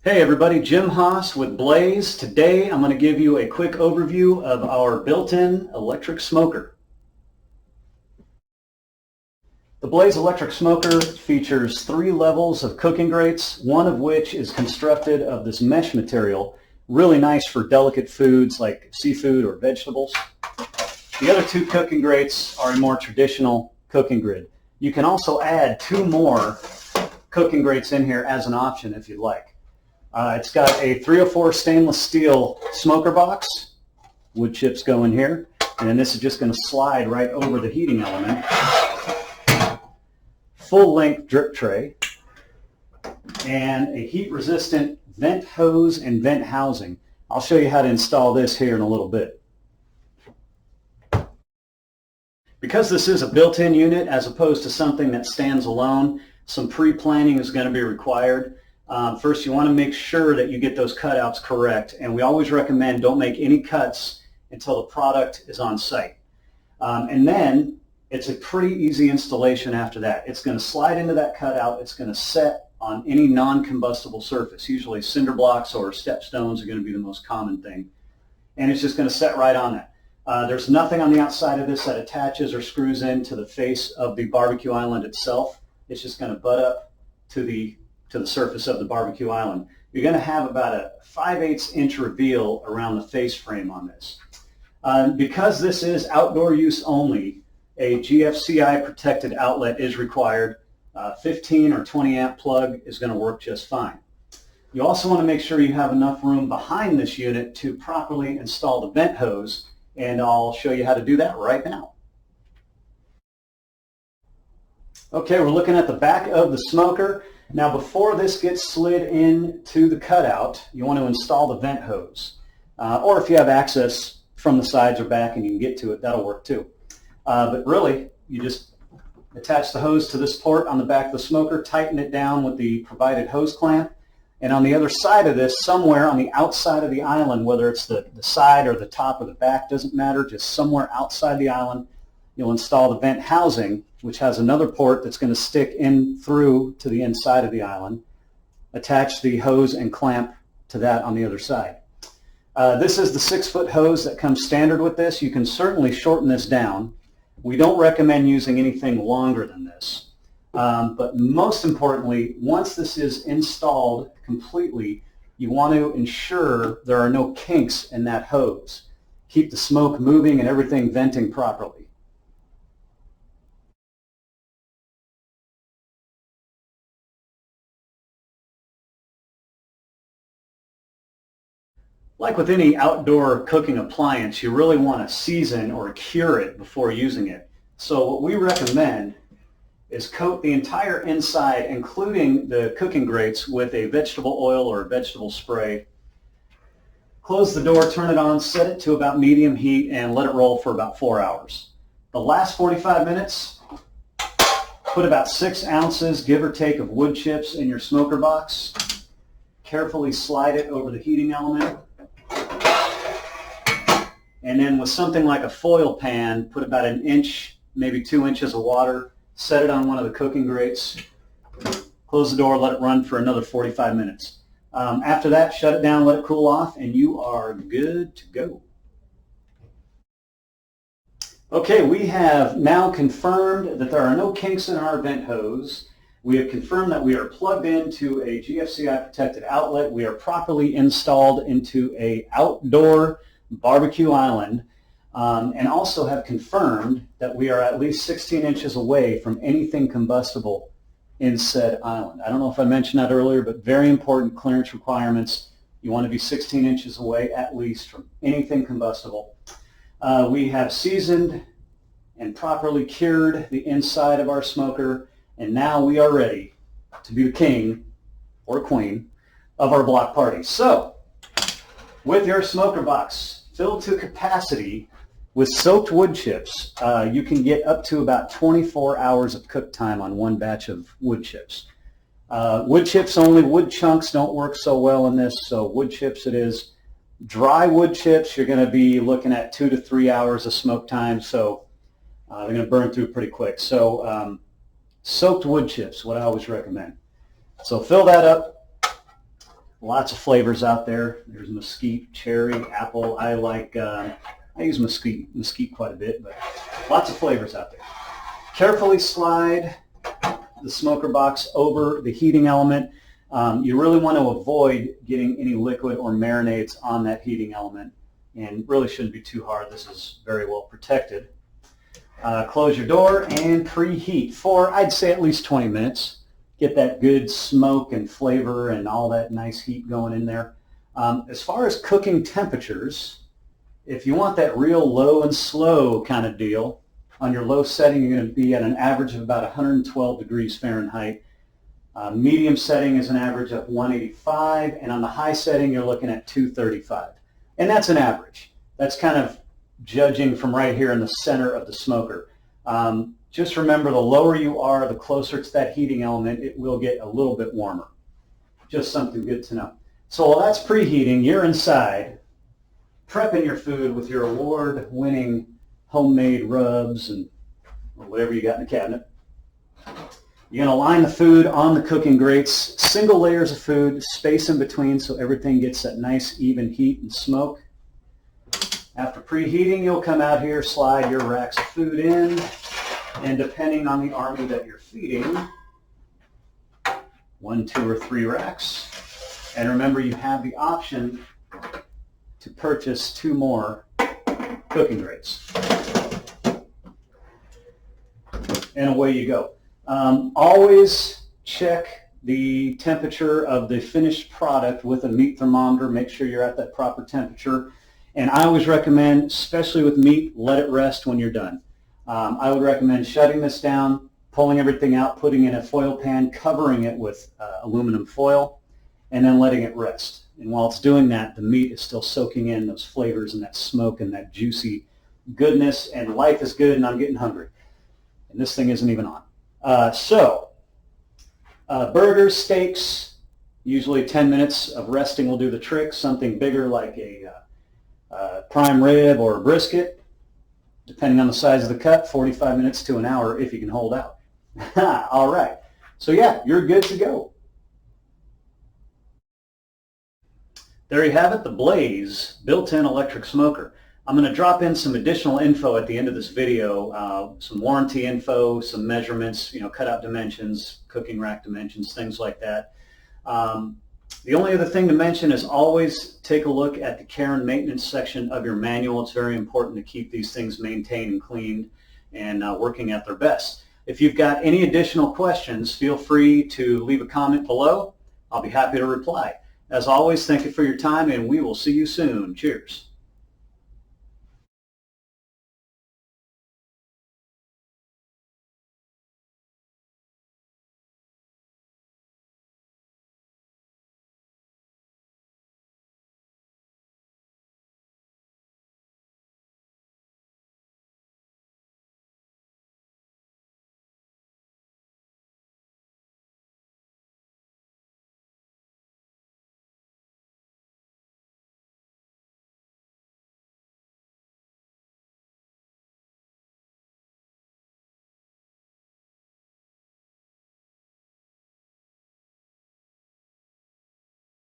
Hey everybody, Jim Haas with Blaze. Today I'm going to give you a quick overview of our built-in electric smoker. The Blaze electric smoker features 3 levels of cooking grates, one of which is constructed of this mesh material, really nice for delicate foods like seafood or vegetables. The other 2 cooking grates are a more traditional cooking grid. You can also add 2 more cooking grates in here as an option if you'd like. It's got a 304 stainless steel smoker box. Wood chips go in here. And then this is just going to slide right over the heating element. Full length drip tray. And a heat resistant vent hose and vent housing. I'll show you how to install this here in a little bit. Because this is a built-in unit as opposed to something that stands alone, some pre-planning is going to be required. First, you want to make sure that you get those cutouts correct, and we always recommend don't make any cuts until the product is on site. And then it's a pretty easy installation after that. It's going to slide into that cutout. It's going to set on any non-combustible surface. Usually cinder blocks or stepstones are going to be the most common thing. And it's just going to set right on that. There's nothing on the outside of this that attaches or screws into the face of the barbecue island itself. It's just going to butt up to the surface of the barbecue island. You're going to have about a 5/8 inch reveal around the face frame on this. Because this is outdoor use only, a GFCI protected outlet is required. 15 or 20 amp plug is going to work just fine. You also want to make sure you have enough room behind this unit to properly install the vent hose, and I'll show you how to do that right now. Okay, we're looking at the back of the smoker. Now before this gets slid into the cutout, you want to install the vent hose. Or if you have access from the sides or back and you can get to it, that'll work too. But really, you just attach the hose to this port on the back of the smoker, tighten it down with the provided hose clamp, and on the other side of this, somewhere on the outside of the island, whether it's the side or the top or the back, doesn't matter, just somewhere outside the island, you'll install the vent housing, which has another port that's going to stick in through to the inside of the island. Attach the hose and clamp to that on the other side. This is the 6-foot hose that comes standard with this. You can certainly shorten this down. We don't recommend using anything longer than this. But most importantly, once this is installed completely, you want to ensure there are no kinks in that hose. Keep the smoke moving and everything venting properly. Like with any outdoor cooking appliance, you really want to season or cure it before using it. So what we recommend is coat the entire inside, including the cooking grates, with a vegetable oil or a vegetable spray. Close the door, turn it on, set it to about medium heat, and let it roll for about 4 hours. The last 45 minutes, put about 6 ounces, give or take, of wood chips in your smoker box. Carefully slide it over the heating element. And then with something like a foil pan, put about 1 inch, maybe 2 inches of water, set it on one of the cooking grates, close the door, let it run for another 45 minutes. After that, shut it down, let it cool off, and you are good to go. Okay, we have now confirmed that there are no kinks in our vent hose. We have confirmed that we are plugged into a GFCI protected outlet. We are properly installed into an outdoor barbecue island, and also have confirmed that we are at least 16 inches away from anything combustible in said island. I don't know if I mentioned that earlier, but very important clearance requirements. You want to be 16 inches away at least from anything combustible. We have seasoned and properly cured the inside of our smoker, and now we are ready to be the king or queen of our block party. So, with your smoker box filled to capacity with soaked wood chips, you can get up to about 24 hours of cook time on one batch of wood chips. Wood chips only, wood chunks don't work so well in this, so wood chips it is. Dry wood chips, you're going to be looking at 2 to 3 hours of smoke time, so they're going to burn through pretty quick. So soaked wood chips, what I always recommend. So fill that up. Lots of flavors out there. There's mesquite, cherry, apple. I use mesquite quite a bit, but lots of flavors out there. Carefully slide the smoker box over the heating element. You really want to avoid getting any liquid or marinades on that heating element, and really shouldn't be too hard. This is very well protected. Close your door and preheat for, I'd say, at least 20 minutes. Get that good smoke and flavor and all that nice heat going in there. As far as cooking temperatures, if you want that real low and slow kind of deal, on your low setting you're going to be at an average of about 112 degrees Fahrenheit. Medium setting is an average of 185, and on the high setting you're looking at 235. And that's an average. That's kind of judging from right here in the center of the smoker. Just remember, the lower you are, the closer to that heating element, it will get a little bit warmer. Just something good to know. So while that's preheating, you're inside prepping your food with your award-winning homemade rubs and or whatever you got in the cabinet. You're going to line the food on the cooking grates, single layers of food, space in between so everything gets that nice even heat and smoke. After preheating, you'll come out here, slide your racks of food in, and depending on the army that you're feeding, 1, 2, or 3 racks. And remember, you have the option to purchase 2 more cooking grates. And away you go. Always check the temperature of the finished product with a meat thermometer. Make sure you're at that proper temperature. And I always recommend, especially with meat, let it rest when you're done. I would recommend shutting this down, pulling everything out, putting in a foil pan, covering it with aluminum foil, and then letting it rest. And while it's doing that, the meat is still soaking in those flavors and that smoke and that juicy goodness, and life is good and I'm getting hungry. And this thing isn't even on. Burgers, steaks, usually 10 minutes of resting will do the trick. Something bigger like a prime rib or a brisket, depending on the size of the cut, 45 minutes to an hour if you can hold out. All right. So yeah, you're good to go. There you have it, the Blaze built-in electric smoker. I'm going to drop in some additional info at the end of this video, some warranty info, some measurements, cutout dimensions, cooking rack dimensions, things like that. The only other thing to mention is always take a look at the care and maintenance section of your manual. It's very important to keep these things maintained and cleaned and working at their best. If you've got any additional questions, feel free to leave a comment below. I'll be happy to reply. As always, thank you for your time, and we will see you soon. Cheers.